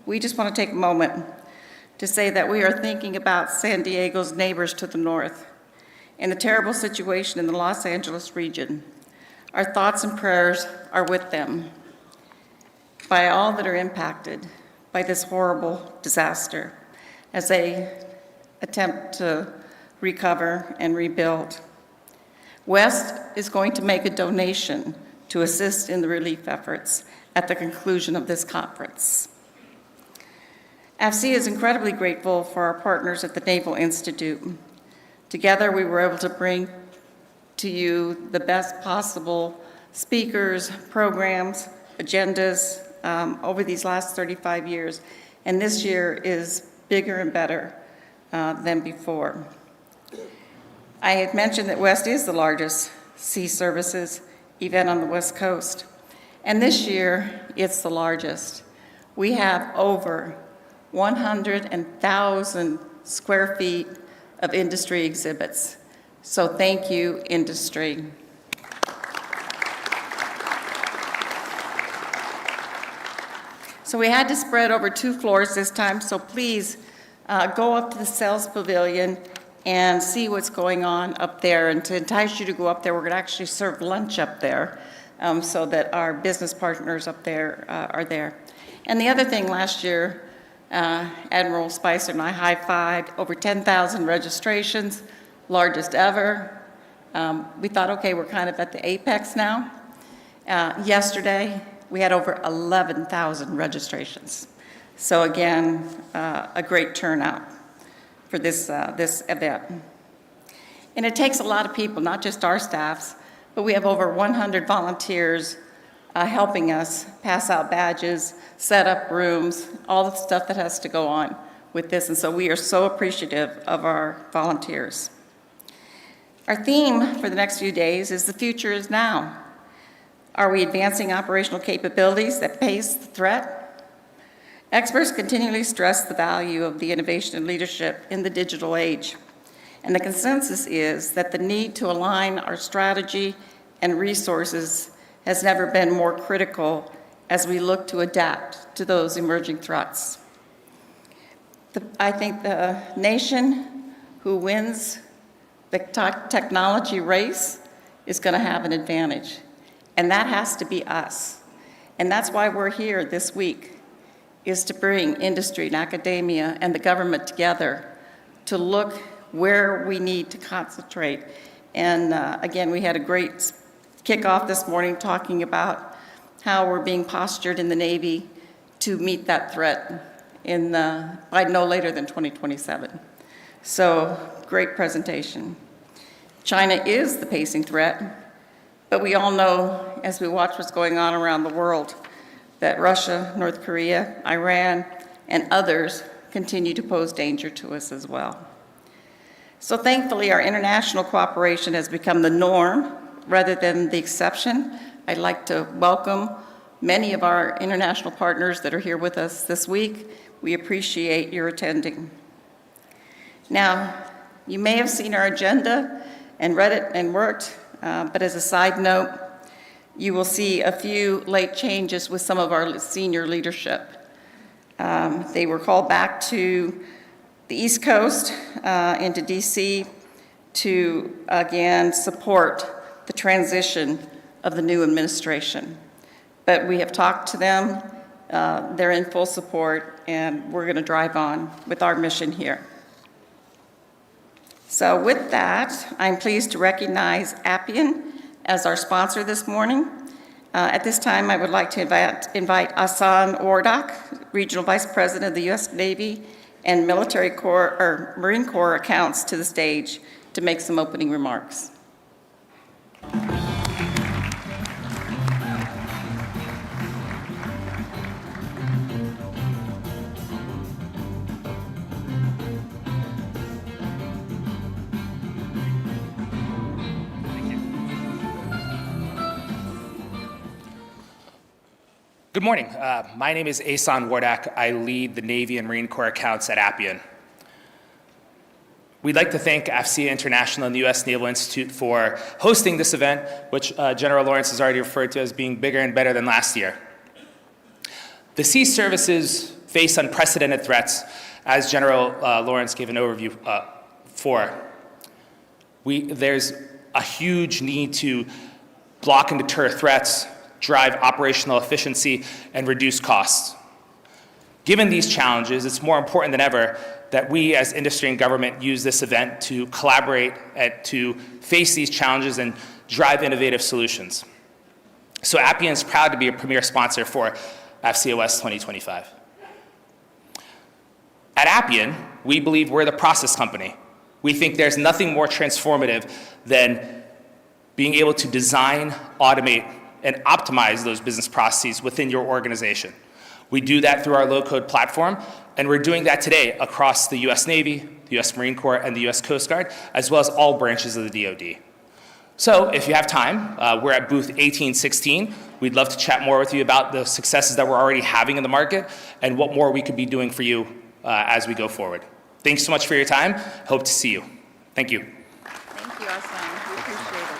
we just want to take a moment to say that we are thinking about San Diego's neighbors to the north and the terrible situation in the Los Angeles region. Our thoughts and prayers are with them, by all that are impacted by this horrible disaster as they attempt to recover and rebuild. West is going to make a donation to assist in the relief efforts at the conclusion of this conference. AFC is incredibly grateful for our partners at the Naval Institute. Together, we were able to bring to you the best possible speakers, programs, agendas over these last 35 years, and this year is bigger and better than before. I had mentioned that West is the largest sea services event on the West Coast, and this year it's the largest. We have over 100,000 square feet of industry exhibits. So thank you, industry. So we had to spread over 2 floors this time, so please go up to the sales pavilion and see what's going on up there. And to entice you to go up there, we're going to actually serve lunch up there so that our business partners up there are there. And the other thing, last year, Admiral Spicer and I high-fived over 10,000 registrations, largest ever. We thought, okay, we're kind of at the apex now. Yesterday, we had over 11,000 registrations. So again, a great turnout for this event. And it takes a lot of people, not just our staffs, but we have over 100 volunteers helping us pass out badges, set up rooms, all the stuff that has to go on with this. And so we are so appreciative of our volunteers. Our theme for the next few days is the future is now. Are we advancing operational capabilities that face the threat? Experts continually stress the value of the innovation and leadership in the digital age. And the consensus is that the need to align our strategy and resources has never been more critical as we look to adapt to those emerging threats. I think the nation who wins the technology race is going to have an advantage, and that has to be us. And that's why we're here this week, is to bring industry and academia and the government together to look where we need to concentrate. And again, we had a great kickoff this morning talking about how we're being postured in the Navy to meet that threat by no later than 2027. So, great presentation. China is the pacing threat, but we all know, as we watch what's going on around the world, that Russia, North Korea, Iran, and others continue to pose danger to us as well. So thankfully, our international cooperation has become the norm rather than the exception. I'd like to welcome many of our international partners that are here with us this week. We appreciate your attending. Now, you may have seen our agenda and read it and worked, but as a side note, you will see a few late changes with some of our senior leadership. They were called back to the East Coast, into DC, to again support the transition of the new administration. But we have talked to them, they're in full support, and we're going to drive on with our mission here. So with that, I'm pleased to recognize Appian as our sponsor this morning. At this time, I would like to invite Hassan Wardak, Regional Vice President of the U.S. Navy and Marine Corps accounts, to the stage to make some opening remarks. Good morning. My name is Hassan Wardak. I lead the Navy and Marine Corps accounts at Appian. We'd like to thank AFCEA International and the U.S. Naval Institute for hosting this event, which General Lawrence has already referred to as being bigger and better than last year. The sea services face unprecedented threats, as General Lawrence gave an overview for. There's a huge need to block and deter threats, drive operational efficiency, and reduce costs. Given these challenges, it's more important than ever that we as industry and government use this event to collaborate and to face these challenges and drive innovative solutions. So Appian is proud to be a premier sponsor for AFCEA West 2025. At Appian, we believe we're the process company. We think there's nothing more transformative than being able to design, automate, and optimize those business processes within your organization. We do that through our low-code platform, and we're doing that today across the US Navy, the US Marine Corps, and the US Coast Guard, as well as all branches of the DoD. So if you have time, we're at booth 1816. We'd love to chat more with you about the successes that we're already having in the market and what more we could be doing for you as we go forward. Thanks so much for your time. Hope to see you. Thank you. Thank you, Hassan. We appreciate it.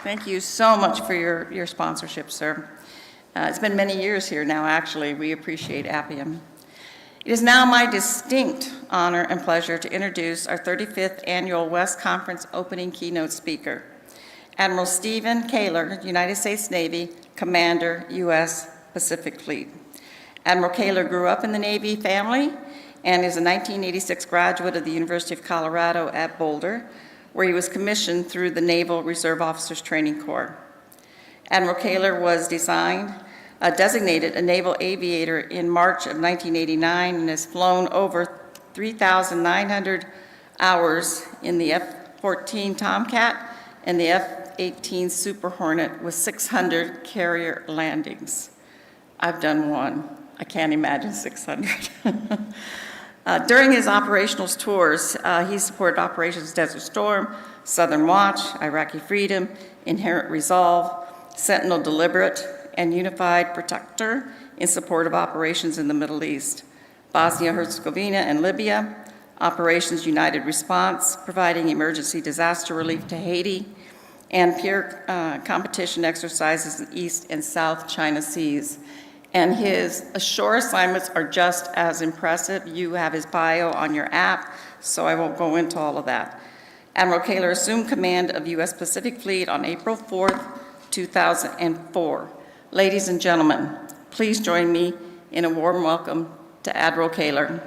Thank you so much for your sponsorship, sir. It's been many years here now, actually. We appreciate Appian. It is now my distinct honor and pleasure to introduce our 35th Annual West Conference opening keynote speaker, Admiral Stephen Koehler, United States Navy, Commander, U.S. Pacific Fleet. Admiral Koehler grew up in the Navy family and is a 1986 graduate of the University of Colorado at Boulder, where he was commissioned through the Naval Reserve Officers Training Corps. Admiral Koehler was designated a naval aviator in March of 1989 and has flown over 3,900 hours in the F-14 Tomcat and the F-18 Super Hornet with 600 carrier landings. I've done one. I can't imagine 600. During his operational tours, he supported Operations Desert Storm, Southern Watch, Iraqi Freedom, Inherent Resolve, Sentinel Deliberate, and Unified Protector in support of operations in the Middle East, Bosnia-Herzegovina and Libya, Operations United Response, providing emergency disaster relief to Haiti, and peer competition exercises in East and South China Seas. And his ashore assignments are just as impressive. You have his bio on your app, so I won't go into all of that. Admiral Koehler assumed command of U.S. Pacific Fleet on April 4th, 2004. Ladies and gentlemen, please join me in a warm welcome to Admiral Koehler.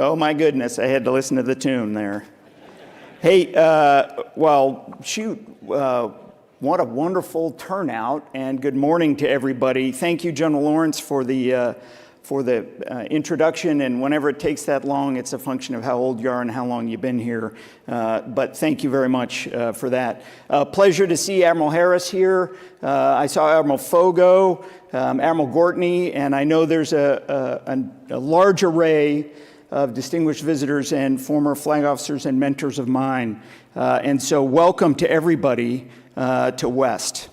Oh my goodness, I had to listen to the tune there. Hey, well, shoot, what a wonderful turnout, and good morning to everybody. Thank you, General Lawrence, for the introduction, and whenever it takes that long, it's a function of how old you are and how long you've been here. But thank you very much for that. Pleasure to see Admiral Harris here. I saw Admiral Fogo, Admiral Gortney, and I know there's a large array of distinguished visitors and former flag officers and mentors of mine. And so welcome to everybody to West.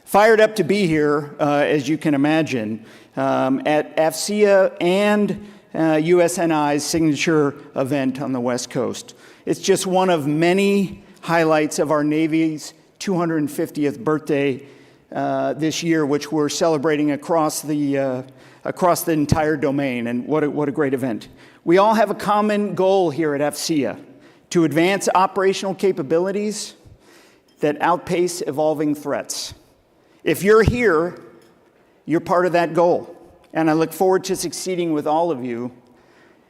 Fired up to be here, as you can imagine, at AFCEA and USNI's signature event on the West Coast. It's just one of many highlights of our Navy's 250th birthday this year, which we're celebrating across the entire domain, and what a great event. We all have a common goal here at AFCEA: to advance operational capabilities that outpace evolving threats. If you're here, you're part of that goal, and I look forward to succeeding with all of you,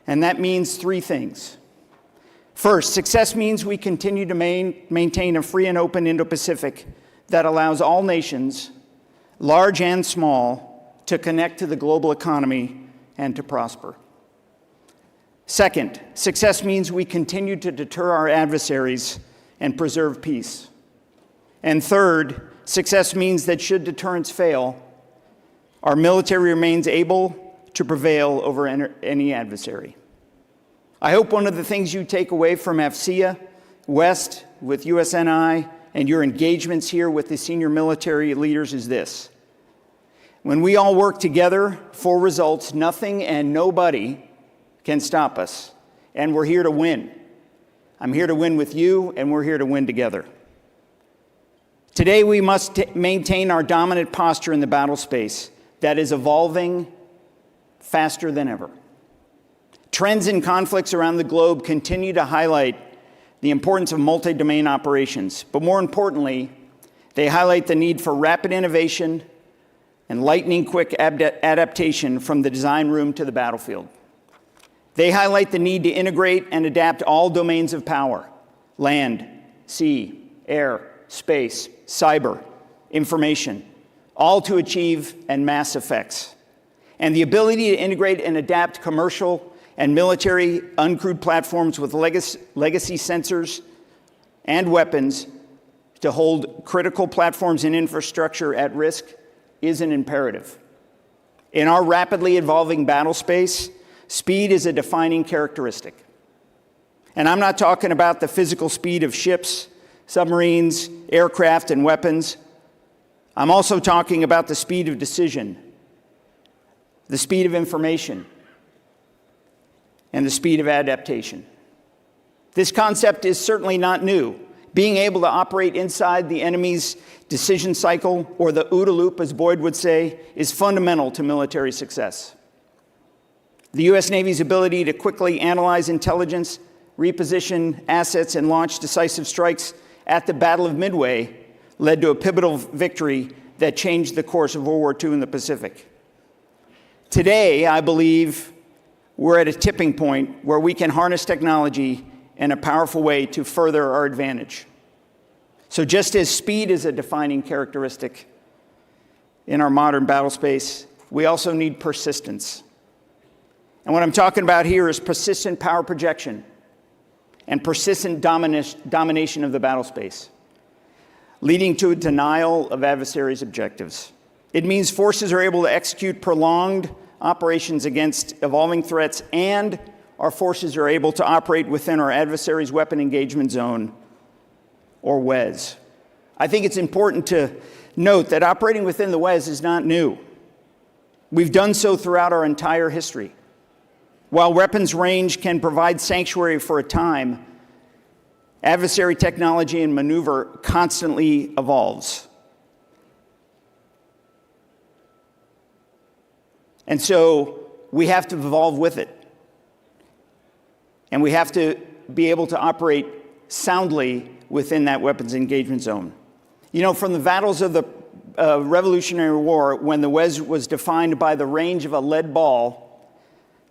and that means three things. First, success means we continue to maintain a free and open Indo-Pacific that allows all nations, large and small, to connect to the global economy and to prosper. Second, success means we continue to deter our adversaries and preserve peace. And third, success means that should deterrence fail, our military remains able to prevail over any adversary. I hope one of the things you take away from AFCEA West with USNI and your engagements here with the senior military leaders is this. When we all work together for results, nothing and nobody can stop us. And we're here to win. I'm here to win with you, and we're here to win together. Today, we must maintain our dominant posture in the battle space that is evolving faster than ever. Trends in conflicts around the globe continue to highlight the importance of multi-domain operations, but more importantly, they highlight the need for rapid innovation and lightning-quick adaptation from the design room to the battlefield. They highlight the need to integrate and adapt all domains of power: land, sea, air, space, cyber, information, all to achieve en masse effects. And the ability to integrate and adapt commercial and military uncrewed platforms with legacy sensors and weapons to hold critical platforms and infrastructure at risk is an imperative. In our rapidly evolving battle space, speed is a defining characteristic. And I'm not talking about the physical speed of ships, submarines, aircraft, and weapons. I'm also talking about the speed of decision, the speed of information, and the speed of adaptation. This concept is certainly not new. Being able to operate inside the enemy's decision cycle, or the OODA loop, as Boyd would say, is fundamental to military success. The U.S. Navy's ability to quickly analyze intelligence, reposition assets, and launch decisive strikes at the Battle of Midway led to a pivotal victory that changed the course of World War II in the Pacific. Today, I believe we're at a tipping point where we can harness technology in a powerful way to further our advantage. So just as speed is a defining characteristic in our modern battle space, we also need persistence. And what I'm talking about here is persistent power projection and persistent domination of the battle space, leading to a denial of adversaries' objectives. It means forces are able to execute prolonged operations against evolving threats, and our forces are able to operate within our adversary's weapon engagement zone, or WEZ. I think it's important to note that operating within the WEZ is not new. We've done so throughout our entire history. While weapons range can provide sanctuary for a time, adversary technology and maneuver constantly evolves. And so we have to evolve with it. And we have to be able to operate soundly within that weapons engagement zone. You know, from the battles of the Revolutionary War, when the WEZ was defined by the range of a lead ball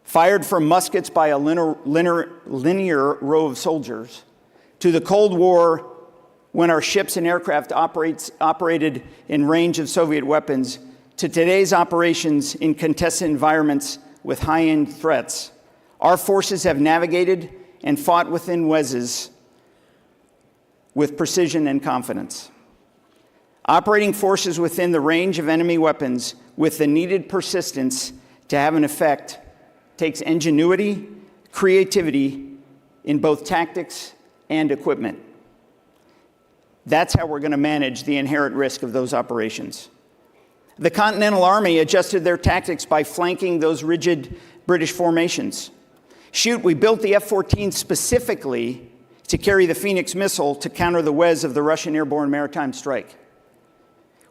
fired from muskets by a linear row of soldiers, to the Cold War, when our ships and aircraft operated in range of Soviet weapons, to today's operations in contested environments with high-end threats, our forces have navigated and fought within WEZs with precision and confidence. Operating forces within the range of enemy weapons with the needed persistence to have an effect takes ingenuity, creativity in both tactics and equipment. That's how we're going to manage the inherent risk of those operations. The Continental Army adjusted their tactics by flanking those rigid British formations. Shoot, we built the F-14 specifically to carry the Phoenix missile to counter the WEZ of the Russian airborne maritime strike.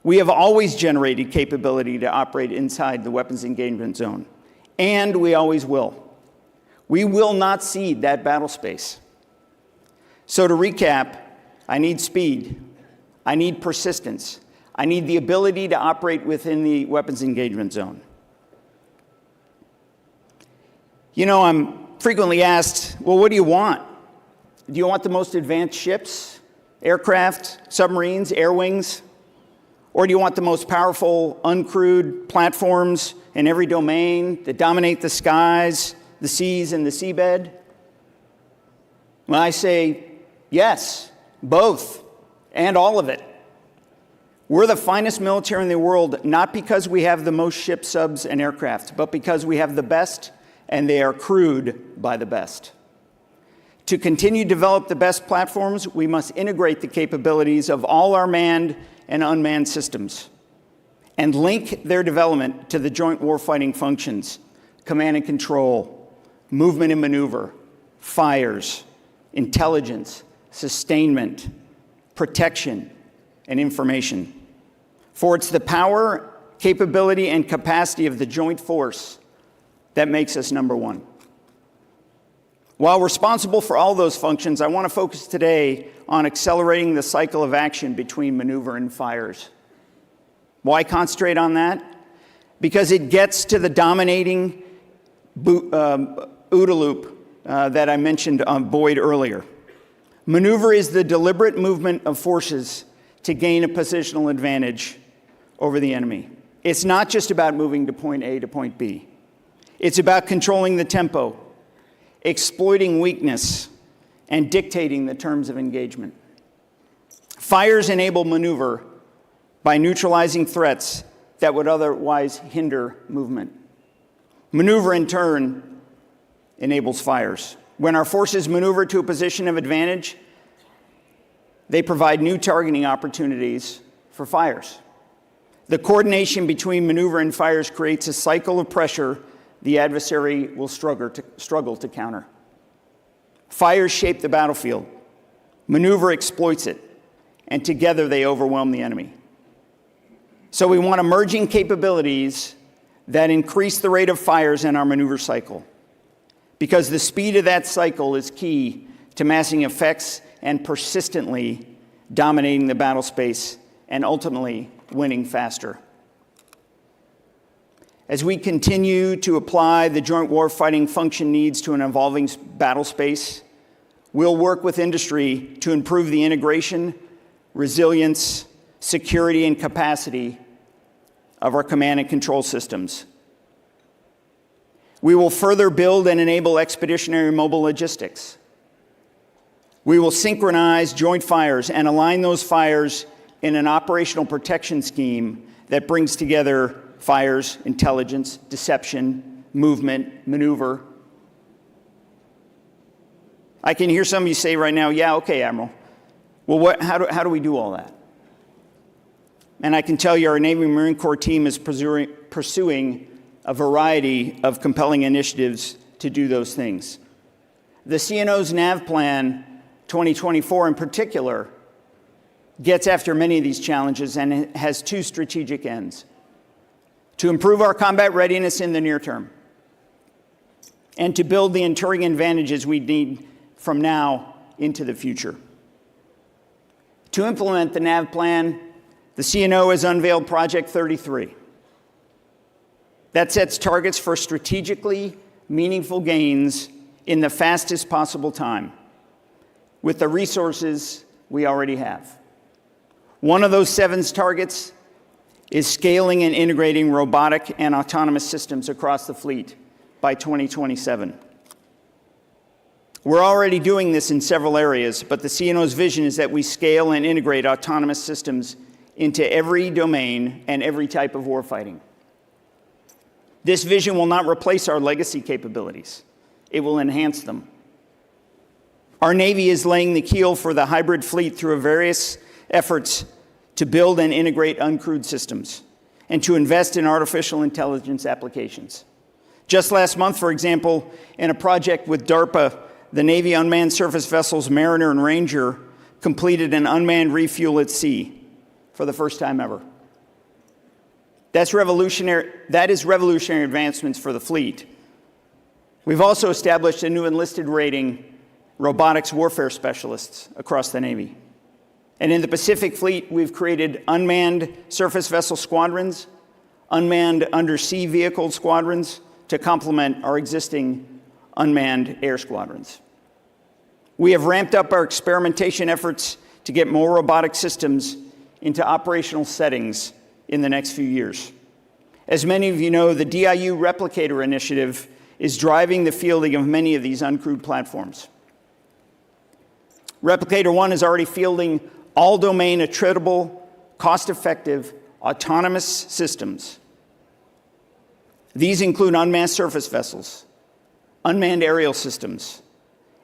We have always generated capability to operate inside the weapons engagement zone, and we always will. We will not cede that battle space. So to recap, I need speed, I need persistence, I need the ability to operate within the weapons engagement zone. You know, I'm frequently asked, well, what do you want? Do you want the most advanced ships, aircraft, submarines, air wings? Or do you want the most powerful, uncrewed platforms in every domain that dominate the skies, the seas, and the seabed? Well, I say yes, both, and all of it. We're the finest military in the world, not because we have the most ships, subs, and aircraft, but because we have the best, and they are crewed by the best. To continue to develop the best platforms, we must integrate the capabilities of all our manned and unmanned systems and link their development to the joint warfighting functions, command and control, movement and maneuver, fires, intelligence, sustainment, protection, and information. For it's the power, capability, and capacity of the joint force that makes us number one. While responsible for all those functions, I want to focus today on accelerating the cycle of action between maneuver and fires. Why concentrate on that? Because it gets to the dominating OODA loop that I mentioned on Boyd earlier. Maneuver is the deliberate movement of forces to gain a positional advantage over the enemy. It's not just about moving to point A to point B. It's about controlling the tempo, exploiting weakness, and dictating the terms of engagement. Fires enable maneuver by neutralizing threats that would otherwise hinder movement. Maneuver, in turn, enables fires. When our forces maneuver to a position of advantage, they provide new targeting opportunities for fires. The coordination between maneuver and fires creates a cycle of pressure the adversary will struggle to counter. Fires shape the battlefield. Maneuver exploits it, and together they overwhelm the enemy. So we want emerging capabilities that increase the rate of fires in our maneuver cycle, because the speed of that cycle is key to massing effects and persistently dominating the battle space and ultimately winning faster. As we continue to apply the joint warfighting function needs to an evolving battle space, we'll work with industry to improve the integration, resilience, security, and capacity of our command and control systems. We will further build and enable expeditionary mobile logistics. We will synchronize joint fires and align those fires in an operational protection scheme that brings together fires, intelligence, deception, movement, maneuver. I can hear some of you say right now, yeah, okay, Admiral. Well, how do we do all that? And I can tell you our Navy Marine Corps team is pursuing a variety of compelling initiatives to do those things. The CNO's NAV Plan 2024 in particular gets after many of these challenges and it has two strategic ends: to improve our combat readiness in the near term, and to build the enduring advantages we need from now into the future. To implement the NAV plan, the CNO has unveiled Project 33. That sets targets for strategically meaningful gains in the fastest possible time with the resources we already have. One of those 7 targets is scaling and integrating robotic and autonomous systems across the fleet by 2027. We're already doing this in several areas, but the CNO's vision is that we scale and integrate autonomous systems into every domain and every type of warfighting. This vision will not replace our legacy capabilities. It will enhance them. Our Navy is laying the keel for the hybrid fleet through various efforts to build and integrate uncrewed systems and to invest in artificial intelligence applications. Just last month, for example, in a project with DARPA, the Navy unmanned surface vessels Mariner and Ranger completed an unmanned refuel at sea for the first time ever. That is revolutionary advancements for the fleet. We've also established a new enlisted rating, robotics warfare specialists across the Navy. And in the Pacific Fleet, we've created unmanned surface vessel squadrons, unmanned undersea vehicle squadrons to complement our existing unmanned air squadrons. We have ramped up our experimentation efforts to get more robotic systems into operational settings in the next few years. As many of you know, the DIU Replicator Initiative is driving the fielding of many of these uncrewed platforms. Replicator 1 is already fielding all-domain attritable, cost-effective, autonomous systems. These include unmanned surface vessels, unmanned aerial systems,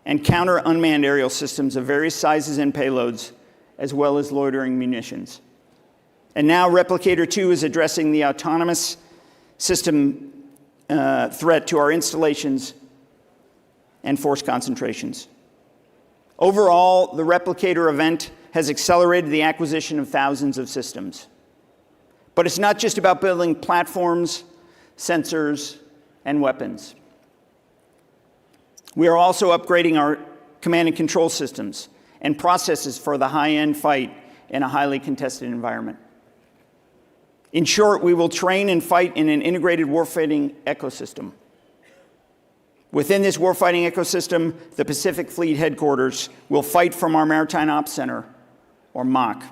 and counter unmanned aerial systems of various sizes and payloads, as well as loitering munitions. And now Replicator 2 is addressing the autonomous system threat to our installations and force concentrations. Overall, the Replicator event has accelerated the acquisition of thousands of systems. But it's not just about building platforms, sensors, and weapons. We are also upgrading our command and control systems and processes for the high-end fight in a highly contested environment. In short, we will train and fight in an integrated warfighting ecosystem. Within this warfighting ecosystem, the Pacific Fleet Headquarters will fight from our Maritime Ops Center, or MOC.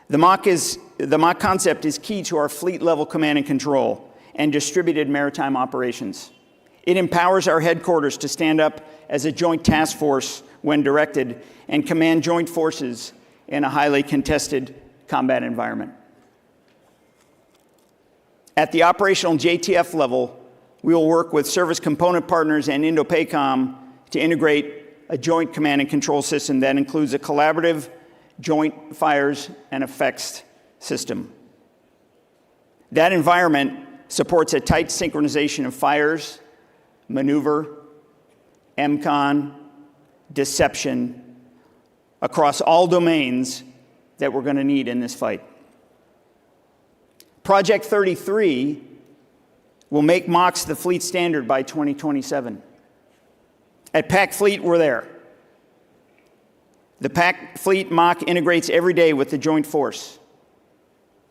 The MOC concept is key to our fleet-level command and control and distributed maritime operations. It empowers our headquarters to stand up as a joint task force when directed and command joint forces in a highly contested combat environment. At the operational JTF level, we will work with service component partners and INDOPACOM to integrate a joint command and control system that includes a collaborative joint fires and effects system. That environment supports a tight synchronization of fires, maneuver, MCON, deception across all domains that we're going to need in this fight. Project 33 will make MOCs the fleet standard by 2027. At PAC Fleet, we're there. The PAC Fleet MOC integrates every day with the Joint Force,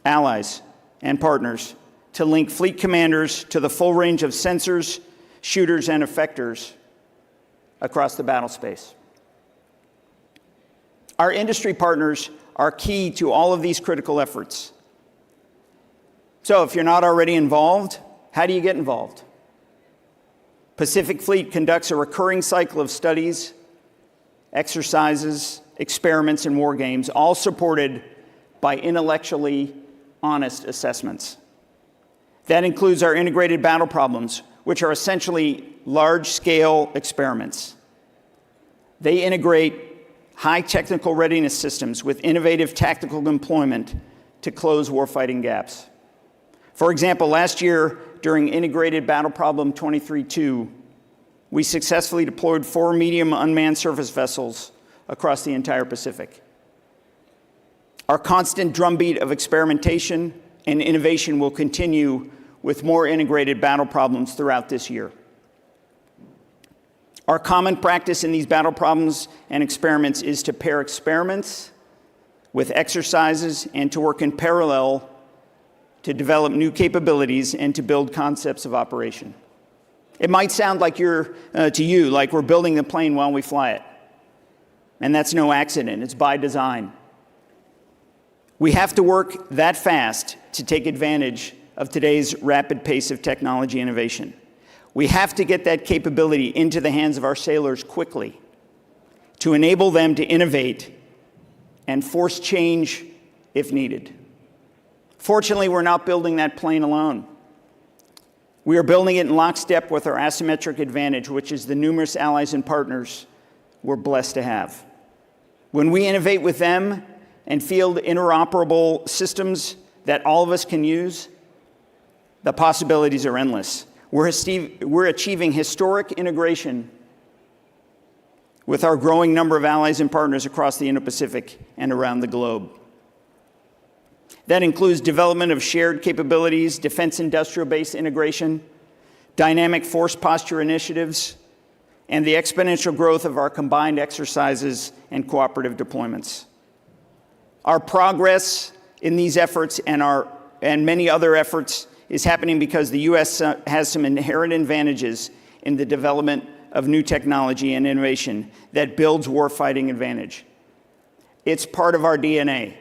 allies, and partners to link fleet commanders to the full range of sensors, shooters, and effectors across the battle space. Our industry partners are key to all of these critical efforts. So if you're not already involved, how do you get involved? Pacific Fleet conducts a recurring cycle of studies, exercises, experiments, and war games, all supported by intellectually honest assessments. That includes our integrated battle problems, which are essentially large-scale experiments. They integrate high technical readiness systems with innovative tactical employment to close warfighting gaps. For example, last year, during Integrated Battle Problem 23-2, we successfully deployed 4 medium unmanned surface vessels across the entire Pacific. Our constant drumbeat of experimentation and innovation will continue with more integrated battle problems throughout this year. Our common practice in these battle problems and experiments is to pair experiments with exercises and to work in parallel to develop new capabilities and to build concepts of operation. It might sound like to you, like we're building the plane while we fly it. And that's no accident, it's by design. We have to work that fast to take advantage of today's rapid pace of technology innovation. We have to get that capability into the hands of our sailors quickly to enable them to innovate and force change if needed. Fortunately, we're not building that plane alone. We are building it in lockstep with our asymmetric advantage, which is the numerous allies and partners we're blessed to have. When we innovate with them and field interoperable systems that all of us can use, the possibilities are endless. We're achieving historic integration with our growing number of allies and partners across the Indo-Pacific and around the globe. That includes development of shared capabilities, defense industrial base integration, dynamic force posture initiatives, and the exponential growth of our combined exercises and cooperative deployments. Our progress in these efforts and many other efforts is happening because the U.S. has some inherent advantages in the development of new technology and innovation that builds warfighting advantage. It's part of our DNA.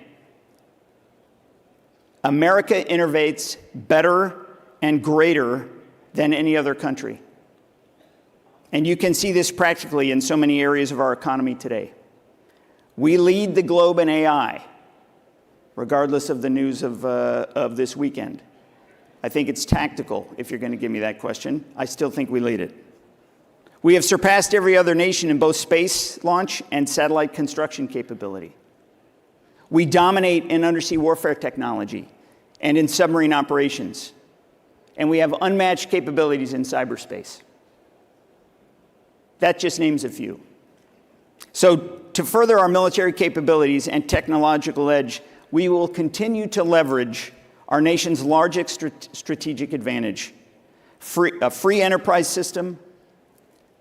America innovates better and greater than any other country. And you can see this practically in so many areas of our economy today. We lead the globe in AI, regardless of the news of this weekend. I think it's tactical, if you're going to give me that question. I still think we lead it. We have surpassed every other nation in both space launch and satellite construction capability. We dominate in undersea warfare technology and in submarine operations. And we have unmatched capabilities in cyberspace. That just names a few. So to further our military capabilities and technological edge, we will continue to leverage our nation's largest strategic advantage, a free enterprise system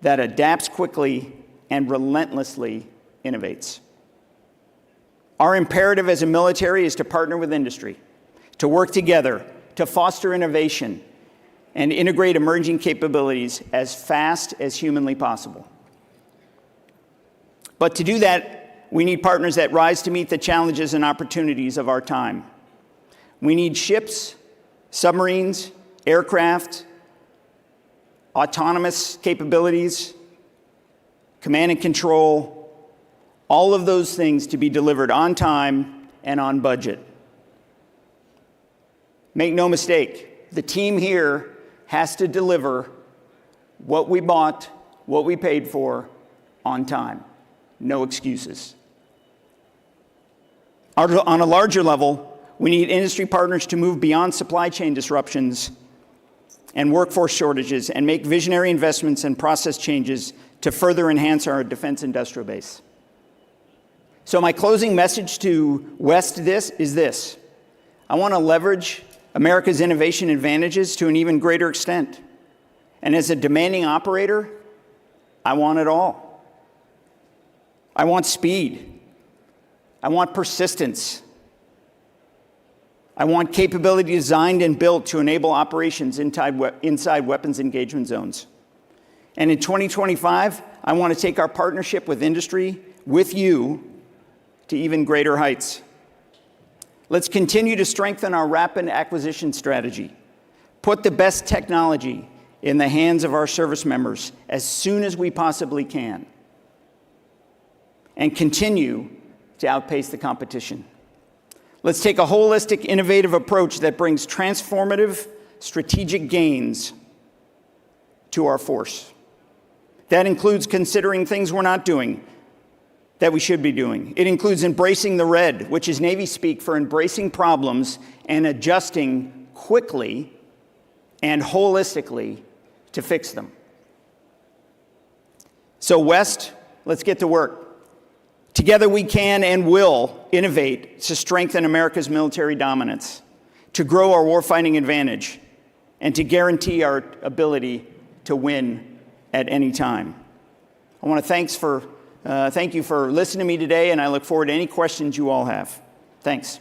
that adapts quickly and relentlessly innovates. Our imperative as a military is to partner with industry, to work together, to foster innovation, and integrate emerging capabilities as fast as humanly possible. But to do that, we need partners that rise to meet the challenges and opportunities of our time. We need ships, submarines, aircraft, autonomous capabilities, command and control, all of those things to be delivered on time and on budget. Make no mistake, the team here has to deliver what we bought, what we paid for, on time. No excuses. On a larger level, we need industry partners to move beyond supply chain disruptions and workforce shortages and make visionary investments and process changes to further enhance our defense industrial base. So my closing message to West is this. I want to leverage America's innovation advantages to an even greater extent. And as a demanding operator, I want it all. I want speed. I want persistence. I want capability designed and built to enable operations inside weapons engagement zones. And in 2025, I want to take our partnership with industry, with you, to even greater heights. Let's continue to strengthen our rapid acquisition strategy, put the best technology in the hands of our service members as soon as we possibly can, and continue to outpace the competition. Let's take a holistic, innovative approach that brings transformative strategic gains to our force. That includes considering things we're not doing that we should be doing. It includes embracing the red, which is Navy speak for embracing problems and adjusting quickly and holistically to fix them. So West, let's get to work. Together we can and will innovate to strengthen America's military dominance, to grow our warfighting advantage, and to guarantee our ability to win at any time. I want to thank you for listening to me today, and I look forward to any questions you all have. Thanks.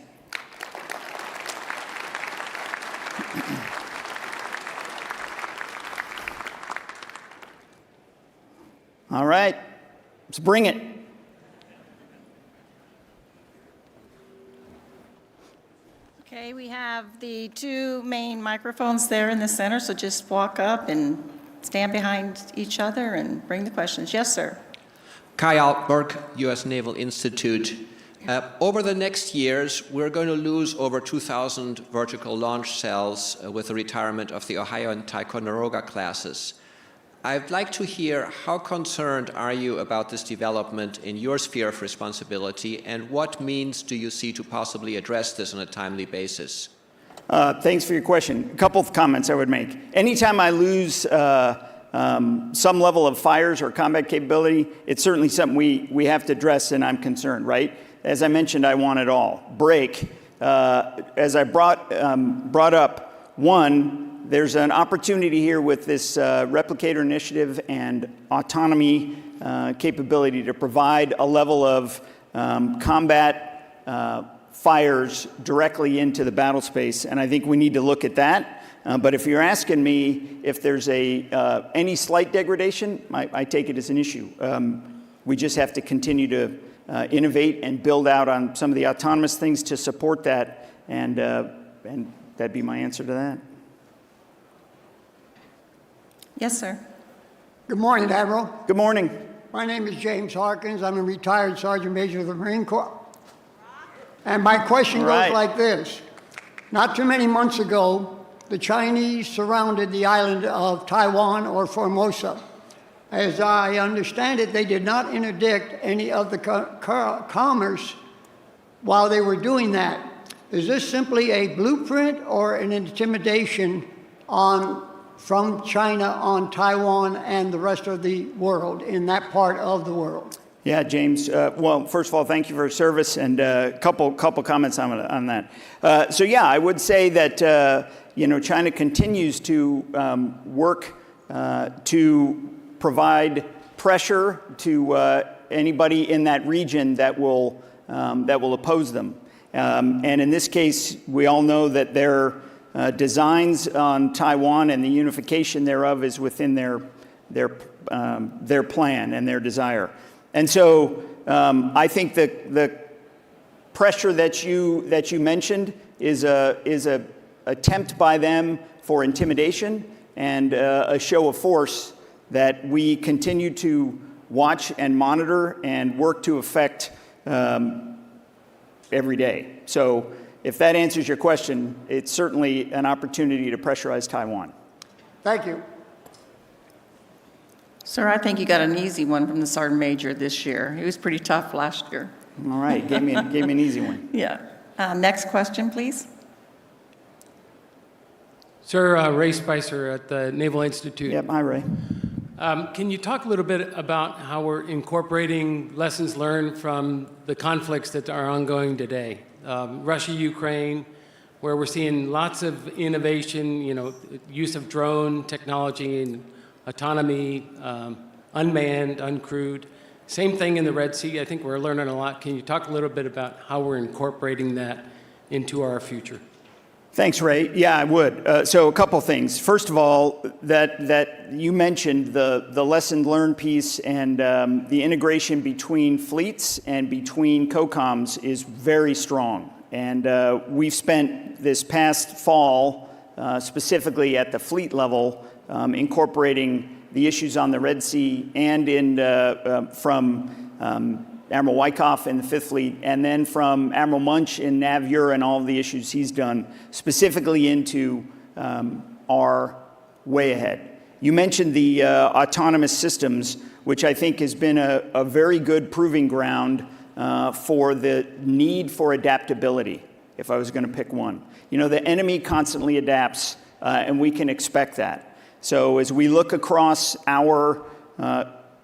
All right, let's bring it. Okay, we have the two main microphones there in the center, so just walk up and stand behind each other and bring the questions. Yes, sir. Kai Altberg, U.S. Naval Institute. Over the next years, we're going to lose over 2,000 vertical launch cells with the retirement of the Ohio and Ticonderoga classes. I'd like to hear how concerned are you about this development in your sphere of responsibility, and what means do you see to possibly address this on a timely basis? Thanks for your question. A couple of comments I would make. Anytime I lose some level of fires or combat capability, it's certainly something we have to address, and I'm concerned, right? As I mentioned, I want it all. Break, as I brought up, one, there's an opportunity here with this replicator initiative and autonomy capability to provide a level of combat fires directly into the battle space, and I think we need to look at that. But if you're asking me if there's any slight degradation, I take it as an issue. We just have to continue to innovate and build out on some of the autonomous things to support that, and that'd be my answer to that. Yes, sir. Good morning, Admiral. Good morning. My name is James Harkins. I'm a retired Sergeant Major of the Marine Corps. And my question goes like this. Not too many months ago, the Chinese surrounded the island of Taiwan or Formosa. As I understand it, they did not interdict any of the commerce while they were doing that. Is this simply a blueprint or an intimidation from China on Taiwan and the rest of the world in that part of the world? Yeah, James. Well, first of all, thank you for your service, and a couple comments on that. So yeah, I would say that China continues to work to provide pressure to anybody in that region that will oppose them. And in this case, we all know that their designs on Taiwan and the unification thereof is within their plan and their desire. And so I think that the pressure that you mentioned is a attempt by them for intimidation and a show of force that we continue to watch and monitor and work to affect every day. So if that answers your question, it's certainly an opportunity to pressurize Taiwan. Thank you. Sir, I think you got an easy one from the Sergeant Major this year. He was pretty tough last year. All right, gave me an easy one. Yeah. Next question, please. Sir, Ray Spicer at the Naval Institute. Yep, hi, Ray. Can you talk a little bit about how we're incorporating lessons learned from the conflicts that are ongoing today? Russia, Ukraine, where we're seeing lots of innovation, use of drone technology and autonomy, unmanned, uncrewed. Same thing in the Red Sea. I think we're learning a lot. Can you talk a little bit about how we're incorporating that into our future? Thanks, Ray. Yeah, I would. So a couple things. First of all, that you mentioned the lesson learned piece and the integration between fleets and between COCOMs is very strong. And we've spent this past fall, specifically at the fleet level, incorporating the issues on the Red Sea and from Admiral Wyckoff in the Fifth Fleet, and then from Admiral Munch in NAVUR and all of the issues he's done, specifically into our way ahead. You mentioned the autonomous systems, which I think has been a very good proving ground for the need for adaptability, if I was going to pick one. The enemy constantly adapts, and we can expect that. So as we look across our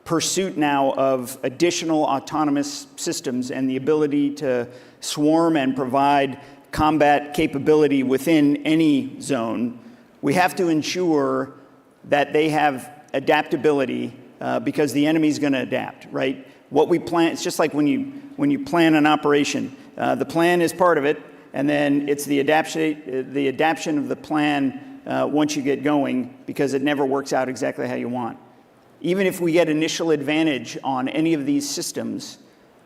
pursuit now of additional autonomous systems and the ability to swarm and provide combat capability within any zone, we have to ensure that they have adaptability because the enemy's going to adapt, right? What we plan, it's just like when you plan an operation. The plan is part of it, and then it's the adaptation of the plan once you get going, because it never works out exactly how you want. Even if we get initial advantage on any of these systems,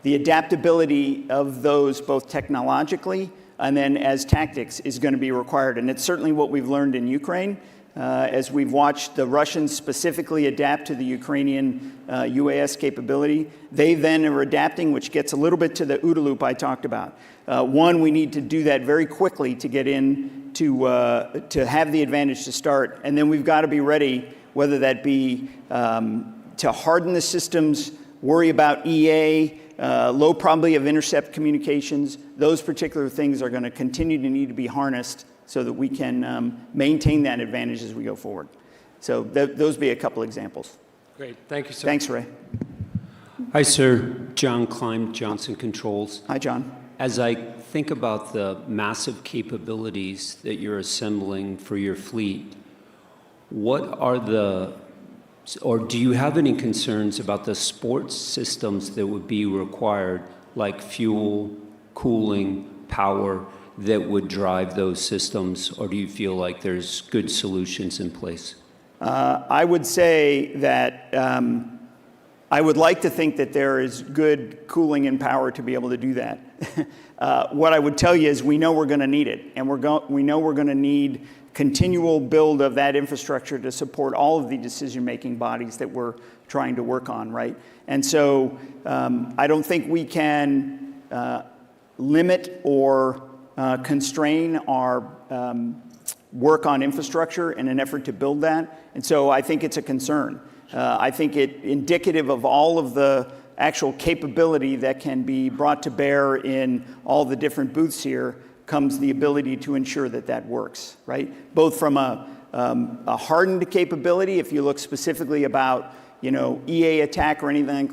the adaptability of those both technologically and then as tactics is going to be required. And it's certainly what we've learned in Ukraine as we've watched the Russians specifically adapt to the Ukrainian UAS capability. They then are adapting, which gets a little bit to the OODA loop I talked about. One, we need to do that very quickly to get in to have the advantage to start. And then we've got to be ready, whether that be to harden the systems, worry about EA, low probability of intercept communications. Those particular things are going to continue to need to be harnessed so that we can maintain that advantage as we go forward. So those be a couple examples. Great. Thank you, sir. Thanks, Ray. Hi, sir. John Klein, Johnson Controls. Hi, John. As I think about the massive capabilities that you're assembling for your fleet, what are or do you have any concerns about the sports systems that would be required, like fuel, cooling, power, that would drive those systems? Or do you feel like there's good solutions in place? I would say that I would like to think that there is good cooling and power to be able to do that. What I would tell you is we know we're going to need it, and we know we're going to need continual build of that infrastructure to support all of the decision-making bodies that we're trying to work on, right? And so I don't think we can limit or constrain our work on infrastructure in an effort to build that. And so I think it's a concern. I think it indicative of all of the actual capability that can be brought to bear in all the different booths here comes the ability to ensure that that works, right? Both from a hardened capability, if you look specifically about, you know, EA attack or anything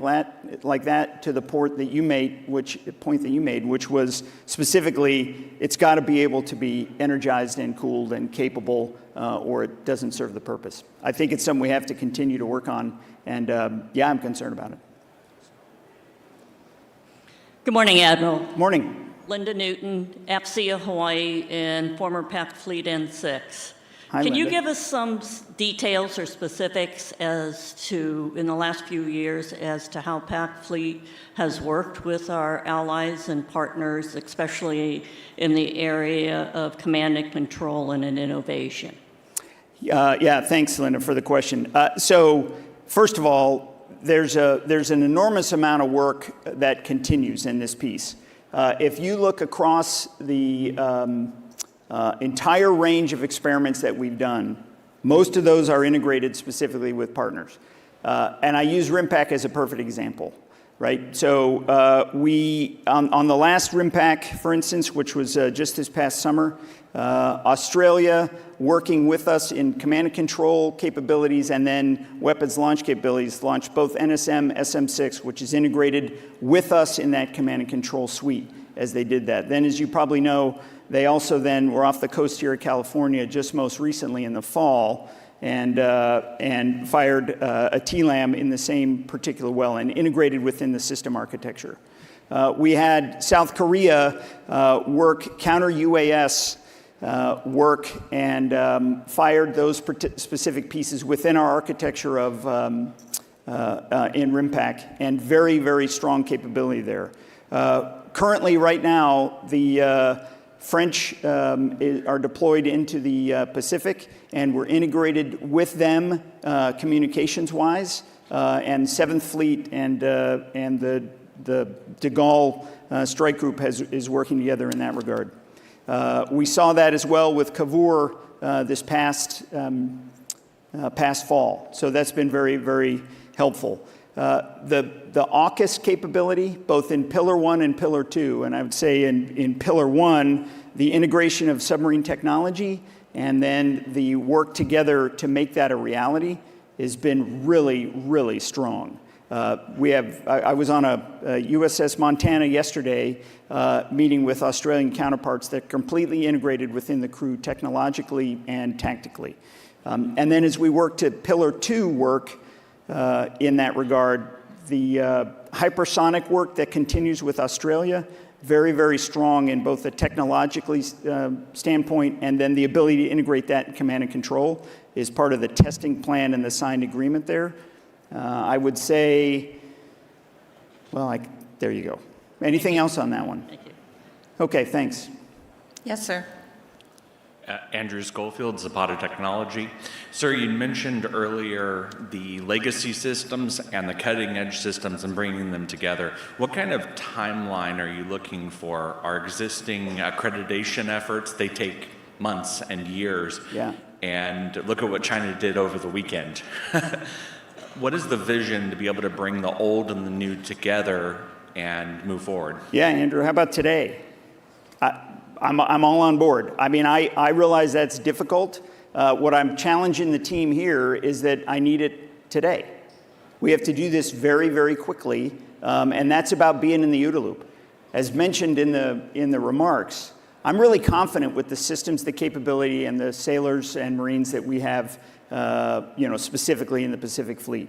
like that, to the point that you made, which was specifically, it's got to be able to be energized and cooled and capable, or it doesn't serve the purpose. I think it's something we have to continue to work on, and yeah, I'm concerned about it. Good morning, Admiral. Morning. Linda Newton, APSEA Hawaii, and former PAC Fleet N6. Hi, Can you Linda. give us some details or specifics as to, in the last few years, as to how PAC Fleet has worked with our allies and partners, especially in the area of command and control and in innovation? Yeah, thanks, Linda, for the question. So, first of all, there's an enormous amount of work that continues in this piece. If you look across the entire range of experiments that we've done, most of those are integrated specifically with partners. And I use RIMPAC as a perfect example, right? So we, on the last RIMPAC, for instance, which was just this past summer, Australia working with us in command and control capabilities and then weapons launch capabilities, launched both NSM, SM6, which is integrated with us in that command and control suite as they did that. Then, as you probably know, they also then were off the coast here of California just most recently in the fall and fired a TLAM in the same particular well and integrated within the system architecture. We had South Korea work counter-UAS work and fired those specific pieces within our architecture of in RIMPAC, and very, very strong capability there. Currently, right now, the French are deployed into the Pacific, and we're integrated with them communications-wise, and 7th Fleet and the de Gaulle strike group is working together in that regard. We saw that as well with Cavour this past fall. So that's been very, very helpful. The AUKUS capability, both in Pillar 1 and Pillar 2, and I would say in Pillar 1, the integration of submarine technology and then the work together to make that a reality has been really, really strong. I was on a USS Montana yesterday meeting with Australian counterparts that completely integrated within the crew technologically and tactically. And then as we work to Pillar 2 work in that regard, the hypersonic work that continues with Australia, very, very strong in both the technologically standpoint and then the ability to integrate that in command and control is part of the testing plan and the signed agreement there. I would say, well, there you go. Anything else on that one? Thank you. Okay, thanks. Yes, sir. Andrew Schofield, Zapata Technology. Sir, you mentioned earlier the legacy systems and the cutting-edge systems and bringing them together. What kind of timeline are you looking for? Our existing accreditation efforts, they take months and years. Yeah. And look at what China did over the weekend. What is the vision to be able to bring the old and the new together and move forward? Yeah, Andrew, how about today? I'm all on board. I mean, I realize that's difficult. What I'm challenging the team here is that I need it today. We have to do this very, very quickly, and that's about being in the OODA loop. As mentioned in the remarks, I'm really confident with the systems, the capability, and the sailors and Marines that we have, specifically in the Pacific Fleet.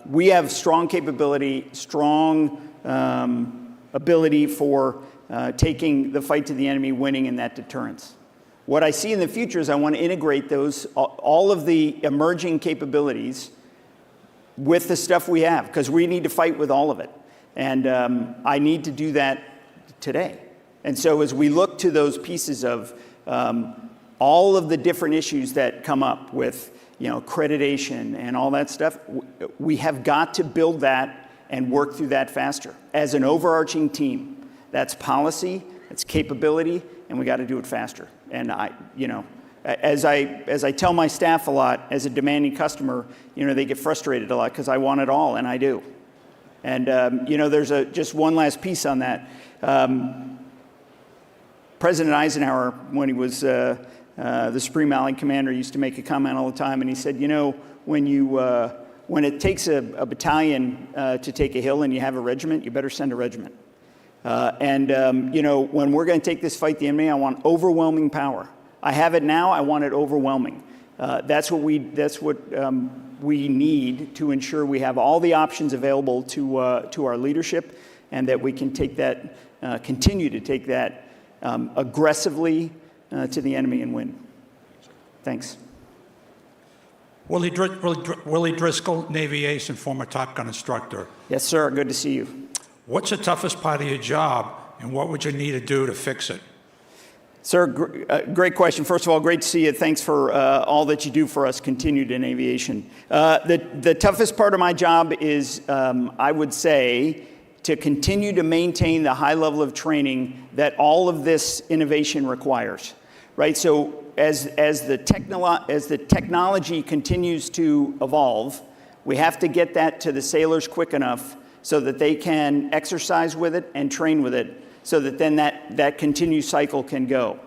We have strong capability, strong ability for taking the fight to the enemy, winning in that deterrence. What I see in the future is I want to integrate all of the emerging capabilities with the stuff we have, because we need to fight with all of it. And I need to do that today. And so as we look to those pieces of all of the different issues that come up with, accreditation and all that stuff, we have got to build that and work through that faster as an overarching team. That's policy, that's capability, and we got to do it faster. And as I tell my staff a lot, as a demanding customer, they get frustrated a lot because I want it all, and I do. And, there's just one last piece on that. President Eisenhower, when he was the Supreme Allied Commander, used to make a comment all the time, and he said, when it takes a battalion to take a hill and you have a regiment, you better send a regiment. When we're going to take this fight the enemy, I want overwhelming power. I have it now. I want it overwhelming. That's what we need to ensure we have all the options available to our leadership, and that we can take that, continue to take that aggressively to the enemy and win. Thanks. Willie Driscoll, Navy ace and former Top Gun instructor. Yes, sir. Good to see you. What's the toughest part of your job, and what would you need to do to fix it? Sir, great question. First of all, great to see you. Thanks for all that you do for us continued in aviation. The toughest part of my job is, I would say, to continue to maintain the high level of training that all of this innovation requires, right? So as the technology continues to evolve, we have to get that to the sailors quick enough so that they can exercise with it and train with it, so that then that continued cycle can go.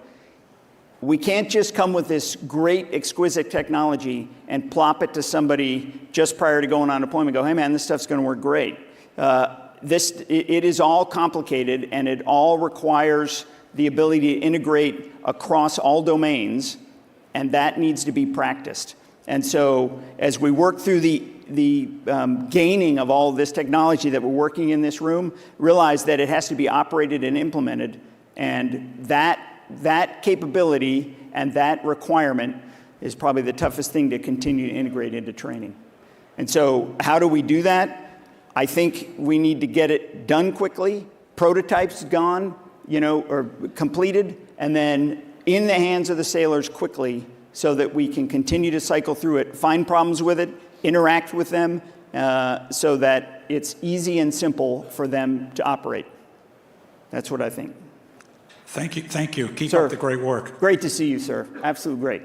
We can't just come with this great, exquisite technology and plop it to somebody just prior to going on deployment and go, hey man, this stuff's gonna work great. It is all complicated, and it all requires the ability to integrate across all domains, and that needs to be practiced. And so as we work through the gaining of all this technology that we're working in this room, realize that it has to be operated and implemented, and that capability and that requirement is probably the toughest thing to continue to integrate into training. And so how do we do that? I think we need to get it done quickly, prototypes gone, or completed, and then in the hands of the sailors quickly, so that we can continue to cycle through it, find problems with it, interact with them, so that it's easy and simple for them to operate. That's what I think. Thank you. Keep Sir, up the great work. Great to see you, sir. Absolutely great.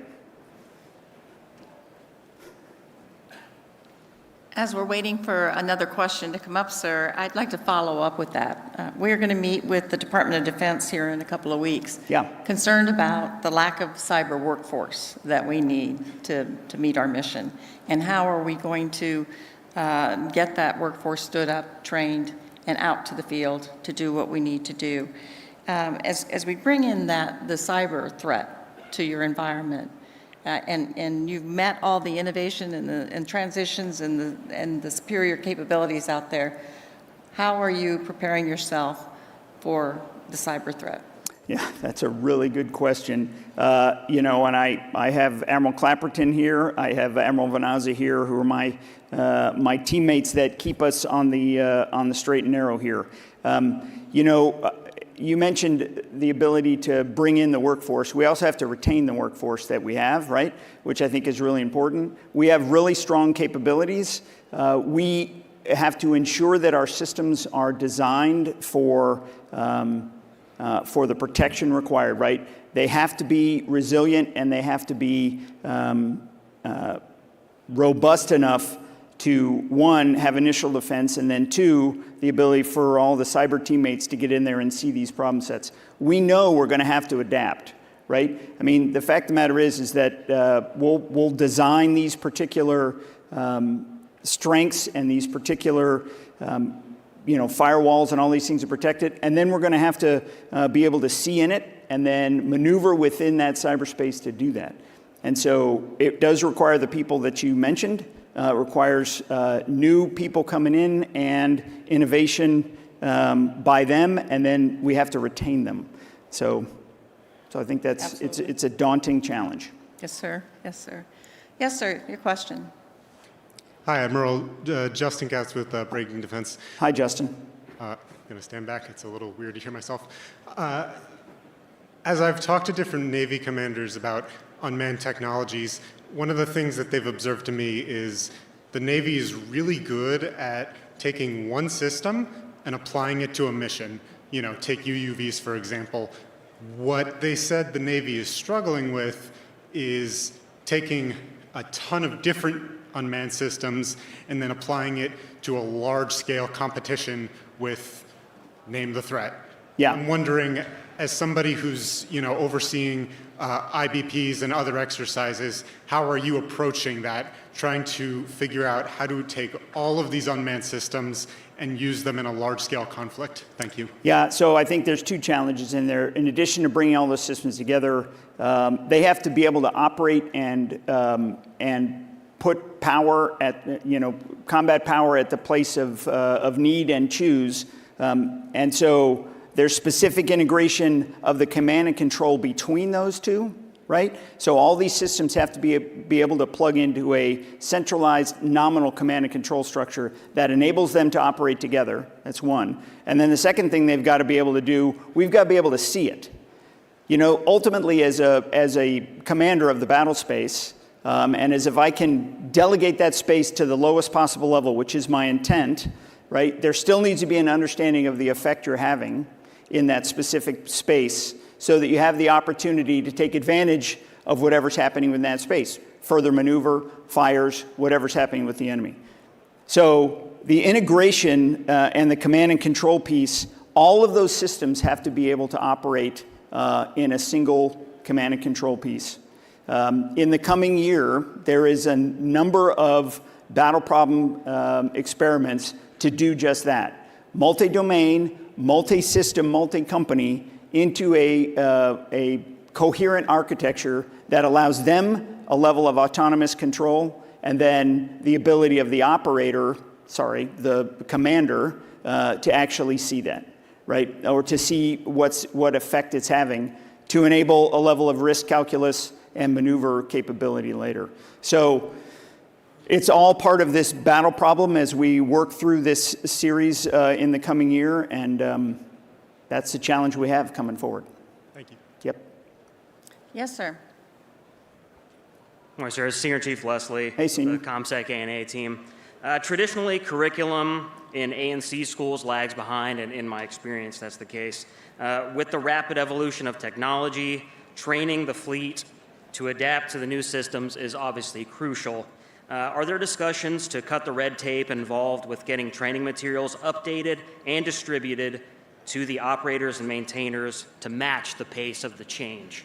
As we're waiting for another question to come up, sir, I'd like to follow up with that. We're going to meet with the Department of Defense here in a couple of weeks. Yeah. Concerned about the lack of cyber workforce that we need to meet our mission. And how are we going to get that workforce stood up, trained, and out to the field to do what we need to do? As we bring in the cyber threat to your environment, and you've met all the innovation and transitions and the superior capabilities out there, how are you preparing yourself for the cyber threat? Yeah, that's a really good question. And I have Admiral Clapperton here, I have Admiral Venazza here, who are my teammates that keep us on the straight and narrow here. You mentioned the ability to bring in the workforce. We also have to retain the workforce that we have, right? Which I think is really important. We have really strong capabilities. We have to ensure that our systems are designed for the protection required, right? They have to be resilient, and they have to be robust enough to, one, have initial defense, and then two, the ability for all the cyber teammates to get in there and see these problem sets. We know we're going to have to adapt, right? I mean, the fact of the matter is that we'll design these particular strengths and these particular firewalls and all these things to protect it, and then we're going to have to be able to see in it and then maneuver within that cyberspace to do that. And so it does require the people that you mentioned. Requires new people coming in and innovation by them, and then we have to retain them. So I think that's it's a daunting challenge. Yes, sir. Yes, sir. Yes, sir. Your question. Hi, Admiral Justin Gatz with Breaking Defense. Hi, Justin. I'm going to stand back. It's a little weird to hear myself. As I've talked to different Navy commanders about unmanned technologies, one of the things that they've observed to me is the Navy is really good at taking one system and applying it to a mission. Take UUVs, for example. What they said the Navy is struggling with is taking a ton of different unmanned systems and then applying it to a large-scale competition with name the threat. Yeah. I'm wondering, as somebody who's overseeing IBPs and other exercises, how are you approaching that, trying to figure out how to take all of these unmanned systems and use them in a large-scale conflict? Thank you. Yeah, so I think there's two challenges in there. In addition to bringing all those systems together, they have to be able to operate and put power at, combat power at the place of need and choose. And so there's specific integration of the command and control between those two, right? So all these systems have to be able to plug into a centralized nominal command and control structure that enables them to operate together. That's one. And then the second thing they've got to be able to do, we've got to be able to see it. Ultimately, as a commander of the battle space, and as if I can delegate that space to the lowest possible level, which is my intent, right? There still needs to be an understanding of the effect you're having in that specific space so that you have the opportunity to take advantage of whatever's happening within that space. Further maneuver, fires, whatever's happening with the enemy. So the integration and the command and control piece, all of those systems have to be able to operate in a single command and control piece. In the coming year, there is a number of battle problem experiments to do just that. Multi-domain, multi-system, multi-company into a coherent architecture that allows them a level of autonomous control and then the ability of the operator, the commander, to actually see that, right? Or to see what effect it's having to enable a level of risk calculus and maneuver capability later. So it's all part of this battle problem as we work through this series in the coming year, and that's the challenge we have coming forward. Thank you. Yep. Yes, sir. Morning, sir. Senior Chief Leslie, Hey, Senior. the ComSec A&A team. Traditionally, curriculum in A&C schools lags behind, and in my experience, that's the case. With the rapid evolution of technology, training the fleet to adapt to the new systems is obviously crucial. Are there discussions to cut the red tape involved with getting training materials updated and distributed to the operators and maintainers to match the pace of the change?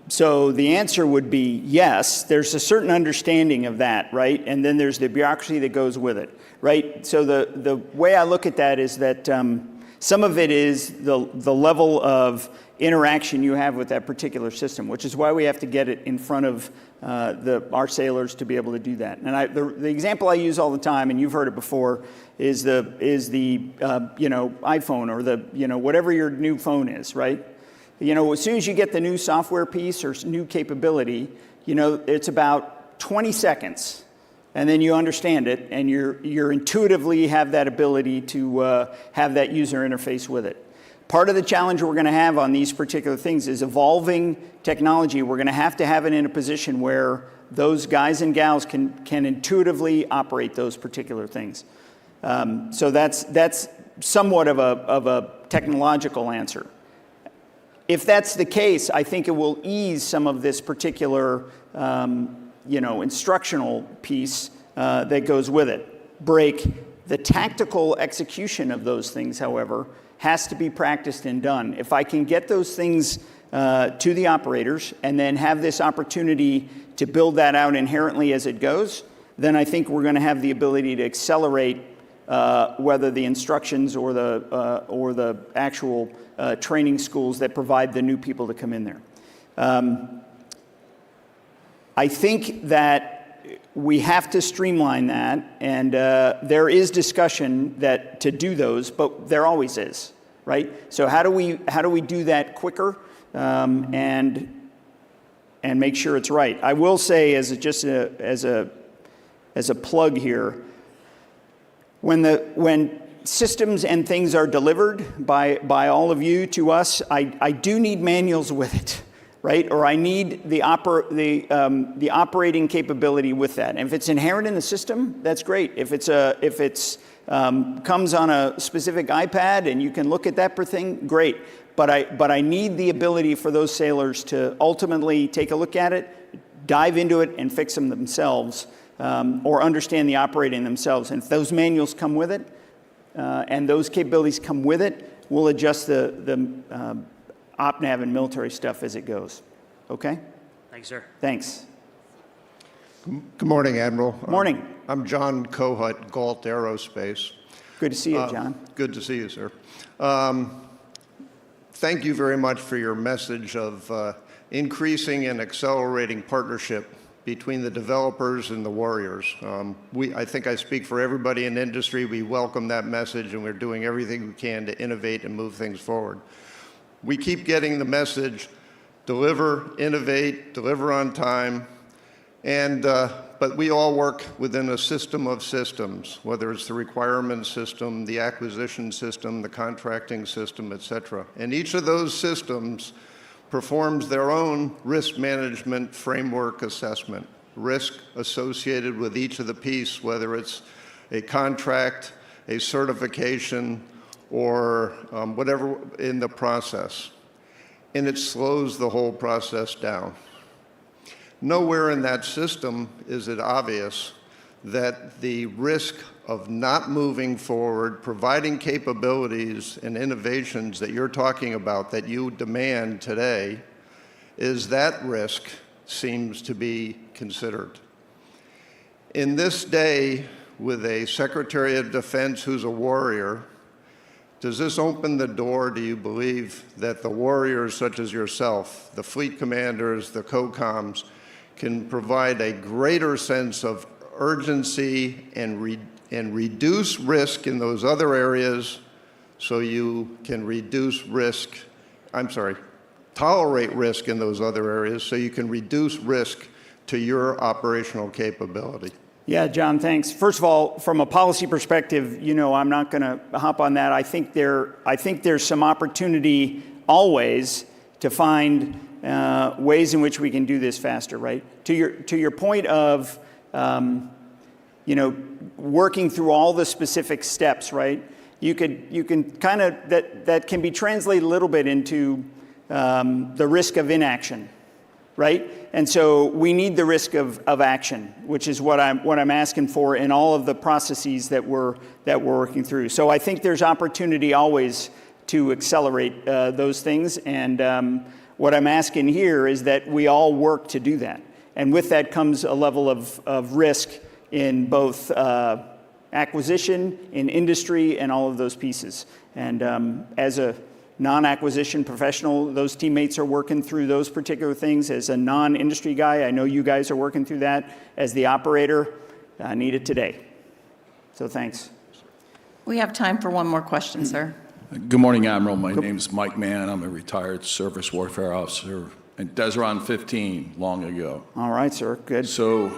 So the answer would be yes. There's a certain understanding of that, right? And then there's the bureaucracy that goes with it, right? So the way I look at that is that some of it is the level of interaction you have with that particular system, which is why we have to get it in front of our sailors to be able to do that. And the example I use all the time, and you've heard it before, is the iPhone or the whatever your new phone is, right? As soon as you get the new software piece or new capability, it's about 20 seconds, and then you understand it, and you're intuitively have that ability to have that user interface with it. Part of the challenge we're going to have on these particular things is evolving technology. We're going to have it in a position where those guys and gals can intuitively operate those particular things. So that's somewhat of a technological answer. If that's the case, I think it will ease some of this particular, instructional piece that goes with it. The tactical execution of those things, however, has to be practiced and done. If I can get those things to the operators and then have this opportunity to build that out inherently as it goes, then I think we're going to have the ability to accelerate whether the instructions or the actual training schools that provide the new people to come in there. I think that we have to streamline that, and there is discussion to do those, but there always is, right? So how do we do that quicker and make sure it's right? I will say, as a plug here, when systems and things are delivered by all of you to us, I do need manuals with it, right? Or I need the operating capability with that. And if it's inherent in the system, that's great. If it's comes on a specific iPad and you can look at that per thing, great. But I need the ability for those sailors to ultimately take a look at it, dive into it, and fix them themselves, or understand the operating themselves. And if those manuals come with it, and those capabilities come with it, we'll adjust the OpNav and military stuff as it goes. Okay? Thanks, sir. Thanks. Good morning, Admiral. Morning. I'm John Kohut, Galt Aerospace. Good to see you, John. Good to see you, sir. Thank you very much for your message of increasing and accelerating partnership between the developers and the warriors. I think I speak for everybody in the industry. We welcome that message, and we're doing everything we can to innovate and move things forward. We keep getting the message, deliver, innovate, deliver on time, but we all work within a system of systems, whether it's the requirement system, the acquisition system, the contracting system, et cetera. And each of those systems performs their own risk management framework assessment, risk associated with each of the piece, whether it's a contract, a certification, or whatever in the process. And it slows the whole process down. Nowhere in that system is it obvious that the risk of not moving forward, providing capabilities and innovations that you're talking about, that you demand today, is that risk seems to be considered. In this day, with a Secretary of Defense who's a warrior, does this open the door, do you believe, that the warriors such as yourself, the fleet commanders, the COCOMs, can provide a greater sense of urgency and reduce risk in those other areas so you can tolerate risk in those other areas so you can reduce risk to your operational capability? Yeah, John, thanks. First of all, from a policy perspective, I'm not going to hop on that. I think there's some opportunity always to find ways in which we can do this faster, right? To your point of, working through all the specific steps, right? You can kind of, that can be translated a little bit into the risk of inaction, right? And so we need the risk of action, which is what I'm asking for in all of the processes that we're working through. So I think there's opportunity always to accelerate those things, and what I'm asking here is that we all work to do that. And with that comes a level of risk in both acquisition, in industry, and all of those pieces. And as a non-acquisition professional, those teammates are working through those particular things. As a non-industry guy, I know you guys are working through that. As the operator, I need it today. So thanks. We have time for one more question, sir. Good morning, Admiral. My name is Mike Mann. I'm a retired surface warfare officer in Desron 15 long ago. All right, sir. Good. So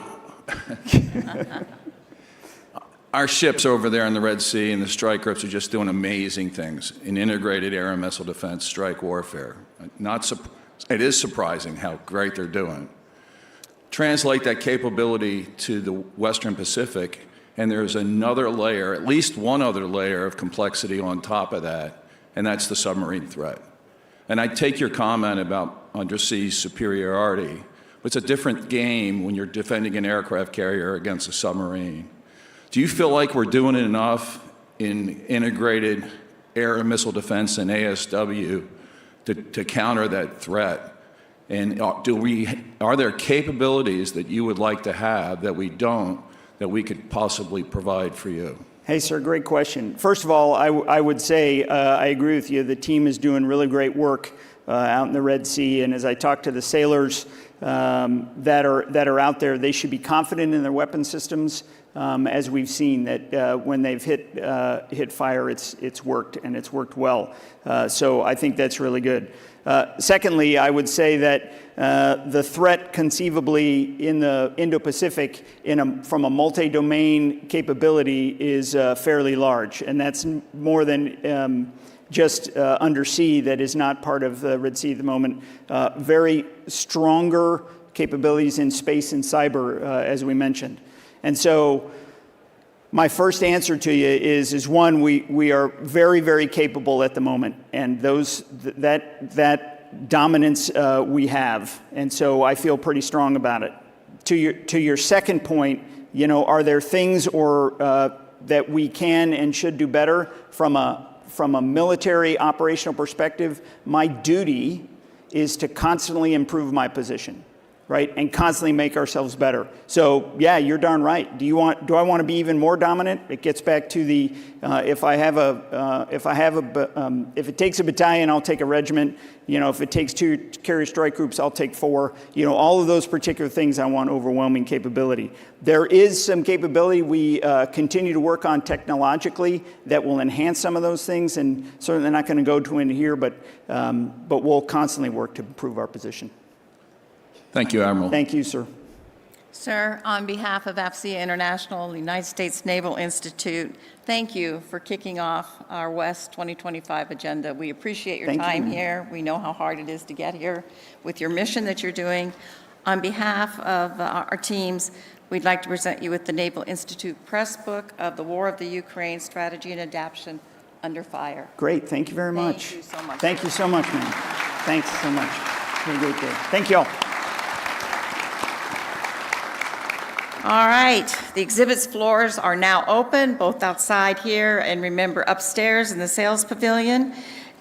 our ships over there in the Red Sea and the strike groups are just doing amazing things in integrated air and missile defense, strike warfare. It is surprising how great they're doing. Translate that capability to the Western Pacific, and there's another layer, at least one other layer of complexity on top of that, and that's the submarine threat. And I take your comment about undersea superiority, but it's a different game when you're defending an aircraft carrier against a submarine. Do you feel like we're doing enough in integrated air and missile defense and ASW to counter that threat? And are there capabilities that you would like to have that we don't, that we could possibly provide for you? Hey, sir, great question. First of all, I would say I agree with you. The team is doing really great work out in the Red Sea, and as I talk to the sailors that are out there, they should be confident in their weapon systems, as we've seen that when they've hit fire, it's worked, and it's worked well. So I think that's really good. Secondly, I would say that the threat conceivably in the Indo-Pacific from a multi-domain capability is fairly large, and that's more than just undersea that is not part of the Red Sea at the moment. Very stronger capabilities in space and cyber, as we mentioned. And so My first answer to you is one, we are very, very capable at the moment, and that dominance we have, and so I feel pretty strong about it. To your second point, are there things that we can and should do better from a military operational perspective? My duty is to constantly improve my position, right, and constantly make ourselves better. So yeah, you're darn right. Do I want to be even more dominant? It gets back to the if it takes a battalion, I'll take a regiment. If it takes 2 carrier strike groups, I'll take 4. All of those particular things, I want overwhelming capability. There is some capability we continue to work on technologically that will enhance some of those things, and certainly not going to go into here, but we'll constantly work to improve our position. Thank you, Admiral. Thank you, sir. Sir, on behalf of AFCEA International, the United States Naval Institute, thank you for kicking off our West 2025 agenda. We appreciate your time here. We know how hard it is to get here with your mission that you're doing. On behalf of our teams, we'd like to present you with the Naval Institute Press Book of the War of the Ukraine, Strategy and Adaptation Under Fire. Great. Thank you very much. Thank you so much. Thank you so much, man. Thanks so much. Have a great day. Thank you all. All right, the exhibits floors are now open, both outside here and remember upstairs in the sales pavilion.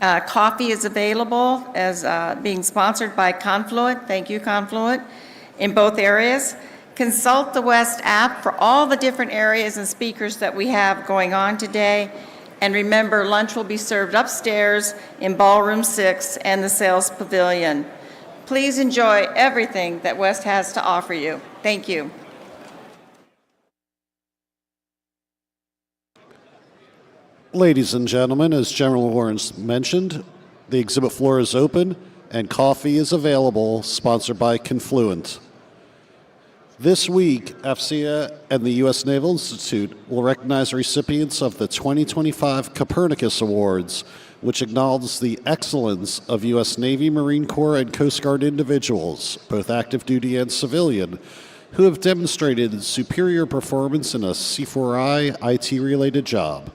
Coffee is available as being sponsored by Confluent. Thank you, Confluent, in both areas. Consult the West app for all the different areas and speakers that we have going on today. And remember, lunch will be served upstairs in Ballroom 6 and the sales pavilion. Please enjoy everything that West has to offer you. Thank you. Ladies and gentlemen, as General Lawrence mentioned, the exhibit floor is open and coffee is available, sponsored by Confluent. This week, AFCEA and the U.S. Naval Institute will recognize recipients of the 2025 Copernicus Awards, which acknowledge the excellence of U.S. Navy, Marine Corps, and Coast Guard individuals, both active duty and civilian, who have demonstrated superior performance in a C4I IT-related job.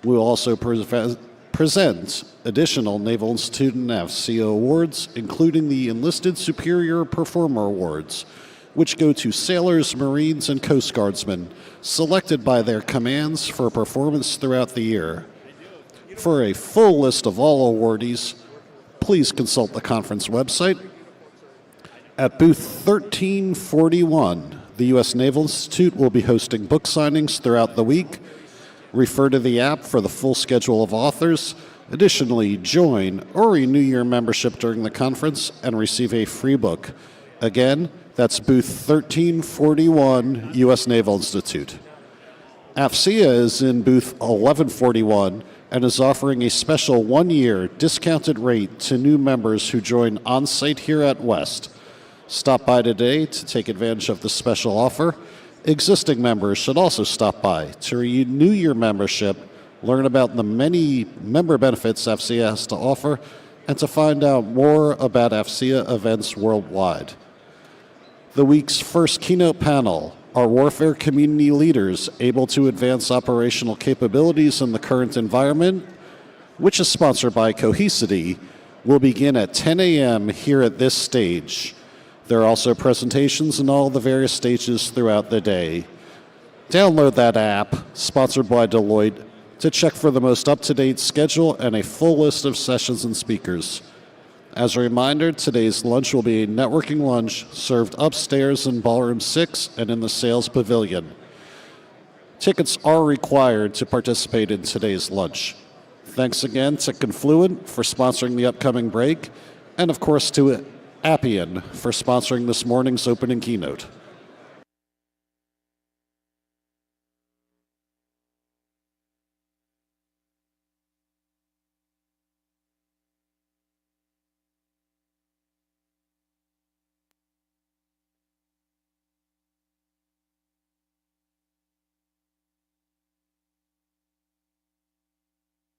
We will also present additional Naval Institute and AFCEA awards, including the Enlisted Superior Performer Awards, which go to sailors, Marines, and Coast Guardsmen selected by their commands for performance throughout the year. For a full list of all awardees, please consult the conference website. At booth 1341, the U.S. Naval Institute will be hosting book signings throughout the week. Refer to the app for the full schedule of authors. Additionally, join or renew your membership during the conference and receive a free book. Again, that's booth 1341, U.S. Naval Institute. AFCEA is in booth 1141 and is offering a special 1-year discounted rate to new members who join on-site here at West. Stop by today to take advantage of the special offer. Existing members should also stop by to renew your membership, learn about the many member benefits AFCEA has to offer, and to find out more about AFCEA events worldwide. The week's first keynote panel, Are Warfare Community Leaders Able to Advance Operational Capabilities in the Current Environment?, which is sponsored by Cohesity, will begin at 10 a.m. here at this stage. There are also presentations in all the various stages throughout the day. Download that app, sponsored by Deloitte, to check for the most up-to-date schedule and a full list of sessions and speakers. As a reminder, today's lunch will be a networking lunch served upstairs in Ballroom 6 and in the sales pavilion. Tickets are required to participate in today's lunch. Thanks again to Confluent for sponsoring the upcoming break, and of course to Appian for sponsoring this morning's opening keynote.